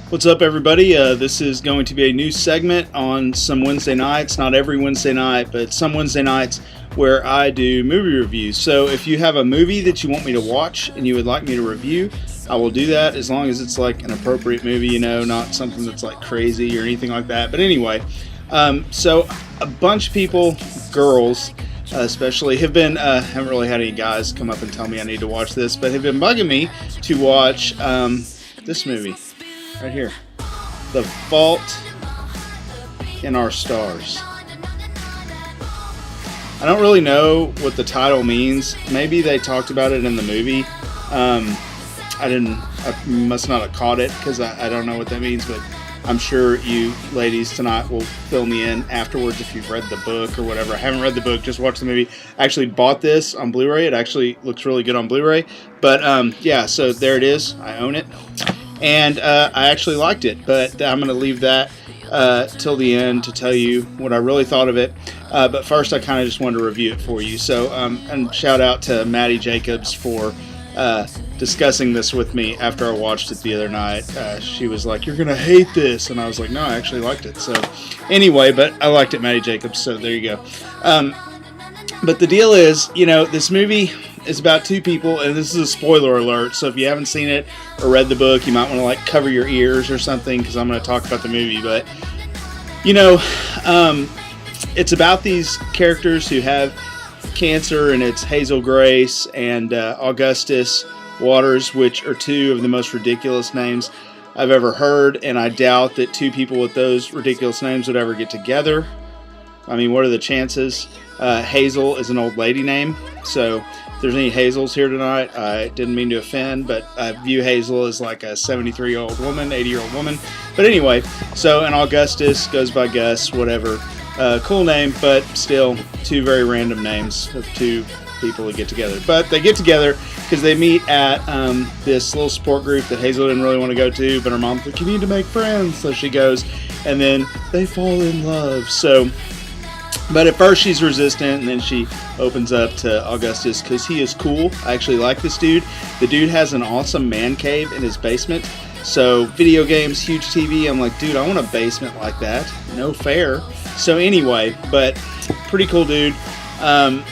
What's up, everybody? This is going to be a new segment on some Wednesday nights. Not every Wednesday night, but some Wednesday nights where I do movie reviews. So if you have a movie that you want me to watch and you would like me to review, I will do that as long as it's like an appropriate movie, not something that's like crazy or anything like that. But anyway, so a bunch of people, girls especially, haven't really had any guys come up and tell me I need to watch this, but have been bugging me to watch this movie. Right here, The Fault in Our Stars. I don't really know what the title means. Maybe they talked about it in the movie. I must not have caught it because I don't know what that means, but I'm sure you ladies tonight will fill me in afterwards if you've read the book or whatever. I haven't read the book, just watched the movie. I actually bought this on Blu-ray. It actually looks really good on Blu-ray. But yeah, so there it is. I own it. And I actually liked it, but I'm going to leave that till the end to tell you what I really thought of it. But first, I kind of just wanted to review it for you. So, and shout out to Maddie Jacobs for discussing this with me after I watched it the other night. She was like, "You're going to hate this," and I was like, "No, I actually liked it." So, anyway, but I liked it, Maddie Jacobs. So there you go. But the deal is, this movie is about two people, and this is a spoiler alert, so if you haven't seen it or read the book, you might want to cover your ears or something, because I'm going to talk about the movie. But it's about these characters who have cancer, and it's Hazel Grace and Augustus Waters, which are two of the most ridiculous names I've ever heard, and I doubt that two people with those ridiculous names would ever get together. I mean, what are the chances? Hazel is an old lady name, so if there's any Hazels here tonight, I didn't mean to offend, but I view Hazel as like a 73-year-old woman, 80-year-old woman. But anyway, and Augustus goes by Gus, whatever. Cool name, but still two very random names of two people that get together. But they get together because they meet at this little support group that Hazel didn't really want to go to, but her mom's like, "You need to make friends," so she goes, and then they fall in love. But at first she's resistant, and then she opens up to Augustus because he is cool. I actually like this dude. The dude has an awesome man cave in his basement. So video games, huge TV. I'm like, dude, I want a basement like that. No fair. So anyway, but pretty cool dude. The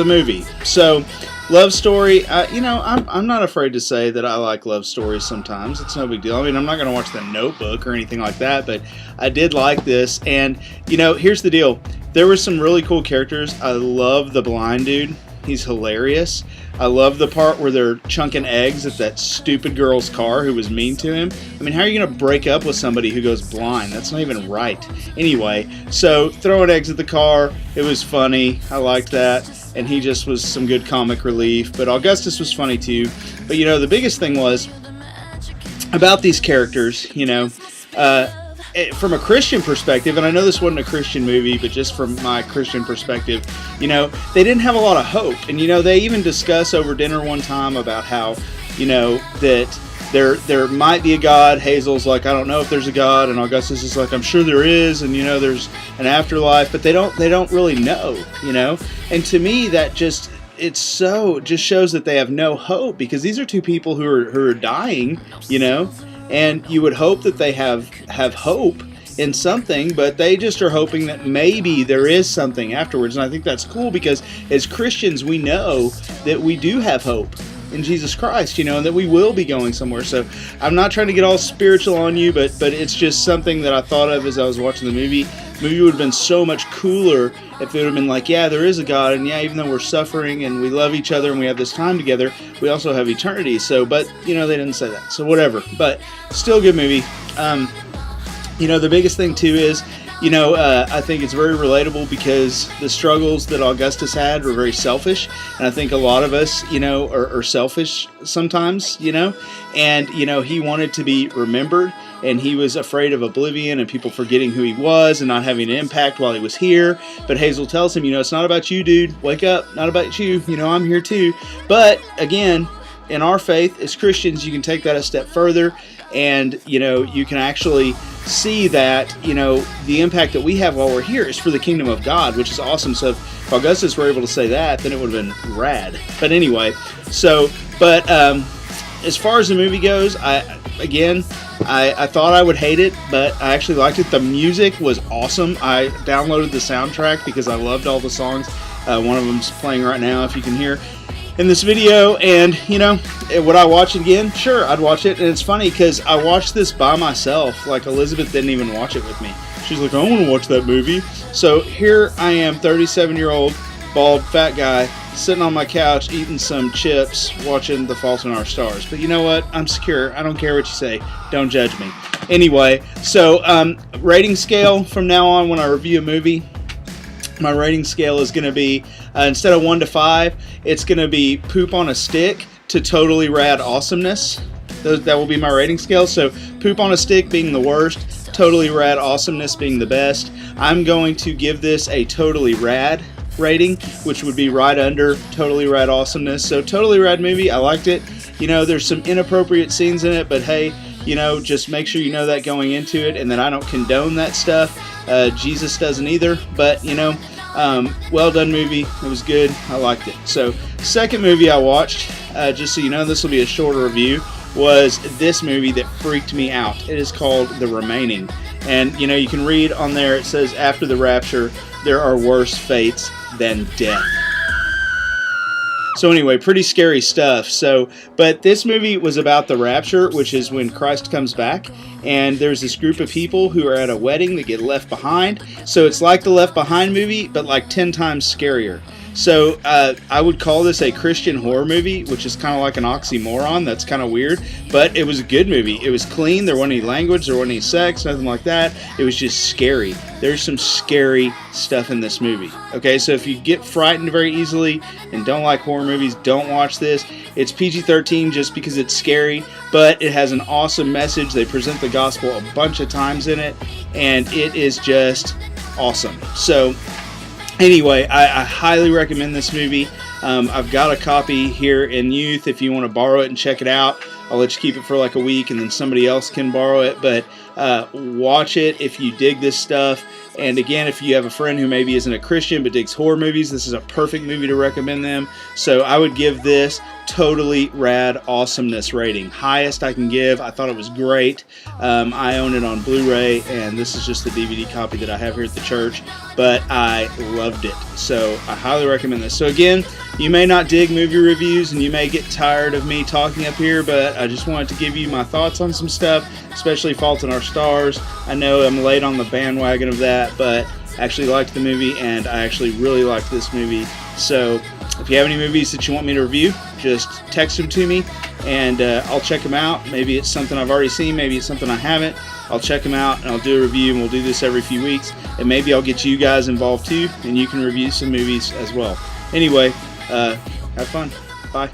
movie. So love story. I'm not afraid to say that I like love stories sometimes. It's no big deal. I mean, I'm not going to watch The Notebook or anything like that, but I did like this. And, here's the deal. There were some really cool characters. I love the blind dude. He's hilarious. I love the part where they're chunking eggs at that stupid girl's car who was mean to him. I mean, how are you going to break up with somebody who goes blind? That's not even right. Anyway, so throwing eggs at the car, it was funny. I liked that. And he just was some good comic relief. But Augustus was funny too. But, the biggest thing was about these characters, from a Christian perspective, and I know this wasn't a Christian movie, but just from my Christian perspective, they didn't have a lot of hope. And, they even discuss over dinner one time about how, that there might be a God. Hazel's like, "I don't know if there's a God," and Augustus is like, "I'm sure there is," and there's an afterlife, but they don't really know, And to me, that just shows that they have no hope, because these are two people who are dying, and you would hope that they have hope in something, but they just are hoping that maybe there is something afterwards. And I think that's cool, because as Christians, we know that we do have hope in Jesus Christ, and that we will be going somewhere. So I'm not trying to get all spiritual on you, but it's just something that I thought of as I was watching the movie. The movie would have been so much cooler if it would have been like, yeah, there is a God, and yeah, even though we're suffering and we love each other and we have this time together, we also have eternity. So, but, they didn't say that. So whatever. But still a good movie. The biggest thing too is, I think it's very relatable, because the struggles that Augustus had were very selfish. And I think a lot of us, are selfish sometimes, and, he wanted to be remembered, and he was afraid of oblivion and people forgetting who he was and not having an impact while he was here. But Hazel tells him, it's not about you, dude. Wake up. Not about you. I'm here too. But again, in our faith as Christians, you can take that a step further, and you can actually see that the impact that we have while we're here is for the kingdom of God, which is awesome. So if Augustus were able to say that, then it would have been rad. But anyway, as far as the movie goes, I thought I would hate it, but I actually liked it. The music was awesome. I downloaded the soundtrack because I loved all the songs. One of them's playing right now, if you can hear in this video. And you know, would I watch it again? Sure, I'd watch it. And it's funny because I watched this by myself. Like, Elizabeth didn't even watch it with me. She's like, I want to watch that movie. So here I am, 37-year-old bald fat guy, sitting on my couch eating some chips, watching The Fault in Our Stars. But you know what? I'm secure. I don't care what you say. Don't judge me. Anyway, so rating scale from now on when I review a movie, my rating scale is going to be, instead of 1 to 5, it's going to be poop on a stick to totally rad awesomeness. That will be my rating scale. So poop on a stick being the worst, totally rad awesomeness being the best. I'm going to give this a totally rad rating, which would be right under totally rad awesomeness. So totally rad movie. I liked it. You know, there's some inappropriate scenes in it, but hey, you know, just make sure you know that going into it, and that I don't condone that stuff. Jesus doesn't either, but you know, well done movie. It was good. I liked it. So second movie I watched, just so you know, this will be a shorter review, was this movie that freaked me out. It is called The Remaining. And you know, you can read on there, it says, after the rapture, there are worse fates than death. So anyway, pretty scary stuff. So, but this movie was about the rapture, which is when Christ comes back, and there's this group of people who are at a wedding that get left behind. So it's like the Left Behind movie, but like 10 times scarier. So I would call this a Christian horror movie, which is kind of like an oxymoron. That's kind of weird, but it was a good movie. It was clean. There wasn't any language. There wasn't any sex, nothing like that. It was just scary. There's some scary stuff in this movie. Okay, so if you get frightened very easily and don't like horror movies, don't watch this. It's PG-13 just because it's scary, but it has an awesome message. They present the gospel a bunch of times in it, and it is just awesome. So anyway, I highly recommend this movie. I've got a copy here in Youth if you want to borrow it and check it out. I'll let you keep it for like a week and then somebody else can borrow it. But watch it if you dig this stuff. And again, if you have a friend who maybe isn't a Christian but digs horror movies, this is a perfect movie to recommend them. So I would give this totally rad awesomeness rating. Highest I can give. I thought it was great. I own it on Blu-ray, and this is just the DVD copy that I have here at the church, but I loved it. So I highly recommend this. So again, you may not dig movie reviews and you may get tired of me talking up here, but I just wanted to give you my thoughts on some stuff, especially Fault in Our Stars. I know I'm late on the bandwagon of that, but I actually liked the movie, and I actually really liked this movie. So if you have any movies that you want me to review, just text them to me, and I'll check them out. Maybe it's something I've already seen, maybe it's something I haven't. I'll check them out, and I'll do a review, and we'll do this every few weeks. And maybe I'll get you guys involved too, and you can review some movies as well. Anyway, have fun. Bye.